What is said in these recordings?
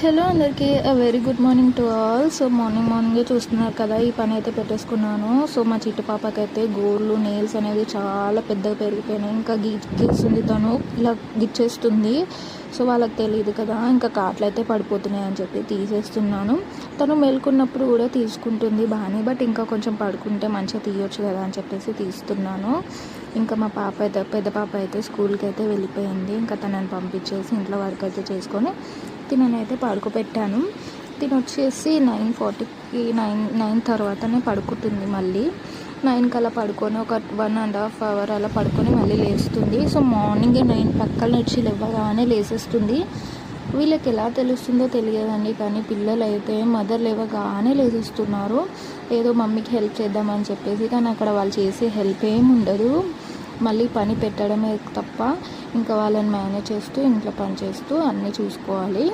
Hello అందరికీ very good morning to all. So మార్నింగే చూస్తున్నారు కదా, ఈ పని అయితే పెట్టేసుకున్నాను. సో మా చిట్టు పాపకైతే గోర్లు నెయిల్స్ అనేది చాలా పెద్దగా పెరిగిపోయినాయి. ఇంకా గీస్తుంది, తను ఇలా గిచ్చేస్తుంది. సో వాళ్ళకి తెలియదు కదా, ఇంకా కాట్లు అయితే పడిపోతున్నాయి అని చెప్పి తీసేస్తున్నాను. తను మేల్కొన్నప్పుడు కూడా తీసుకుంటుంది బాగానే, బట్ ఇంకా కొంచెం పడుకుంటే మంచిగా తీయొచ్చు కదా అని చెప్పేసి తీస్తున్నాను. ఇంకా మా పాప అయితే, పెద్ద పాప అయితే స్కూల్కి అయితే వెళ్ళిపోయింది. ఇంకా తనని పంపించేసి ఇంట్లో వర్క్ అయితే చేసుకొని తిననైతే పడుకోబెట్టాను. తిని వచ్చేసి 9:40కి 9 తర్వాతనే పడుకుంటుంది. మళ్ళీ 9 కల్లా పడుకొని ఒక 1.5 అవర్ అలా పడుకొని మళ్ళీ లేస్తుంది. సో మార్నింగే 9 పక్కల నుంచి లేవగానే లేసేస్తుంది. వీళ్ళకి ఎలా తెలుస్తుందో తెలియదండి, కానీ పిల్లలు అయితే మదర్ లేవగానే లేసేస్తున్నారు. ఏదో మమ్మీకి హెల్ప్ చేద్దామని చెప్పేసి, కానీ అక్కడ వాళ్ళు చేసే హెల్ప్ ఏమి ఉండదు. మళ్ళీ పని పెట్టడమే తప్ప ఇంకా వాళ్ళని మేనేజ్ చేస్తూ ఇంట్లో పని చేస్తూ అన్నీ చూసుకోవాలి.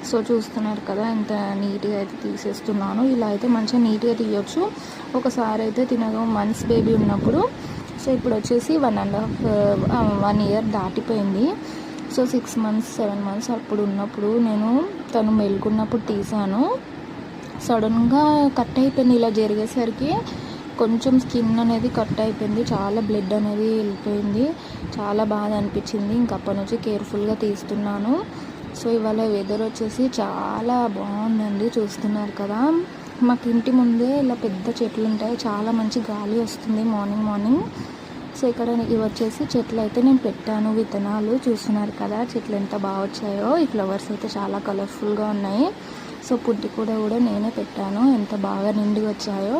సో చూస్తున్నారు కదా, ఎంత నీట్గా అయితే తీసేస్తున్నాను. ఇలా అయితే మంచిగా నీట్గా తీయొచ్చు. ఒకసారి అయితే తినగా మంత్స్ బేబీ ఉన్నప్పుడు, సో ఇప్పుడు వచ్చేసి 1 ఇయర్ దాటిపోయింది. సో 6 మంత్స్ 7 మంత్స్ అప్పుడు ఉన్నప్పుడు నేను తను మెలుకున్నప్పుడు తీసాను. సడన్గా కట్ అయిపోయింది. ఇలా జరిగేసరికి కొంచెం స్కిన్ అనేది కట్ అయిపోయింది, చాలా బ్లడ్ అనేది వెళ్ళిపోయింది. చాలా బాధ అనిపించింది. ఇంకప్పటి నుంచి కేర్ఫుల్గా తీస్తున్నాను. సో ఇవాళ వెదర్ వచ్చేసి చాలా బాగుందండి, చూస్తున్నారు కదా. మాకు ఇంటి ముందే ఇలా పెద్ద చెట్లు ఉంటాయి, చాలా మంచి గాలి వస్తుంది మార్నింగ్. సో ఇక్కడ ఇవి వచ్చేసి చెట్లు అయితే నేను పెట్టాను, విత్తనాలు. చూస్తున్నారు కదా చెట్లు ఎంత బాగా వచ్చాయో. ఈ ఫ్లవర్స్ అయితే చాలా కలర్ఫుల్గా ఉన్నాయి. సో పుట్టి కూడా నేనే పెట్టాను, ఎంత బాగా నిండి వచ్చాయో.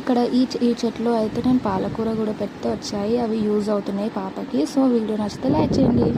ఇక్కడ ఈ చెట్లు అయితే నేను పాలకూర కూడా పెడితే వచ్చాయి, అవి యూజ్ అవుతున్నాయి పాపకి. సో వీడియో నచ్చితే లైక్ చేయండి.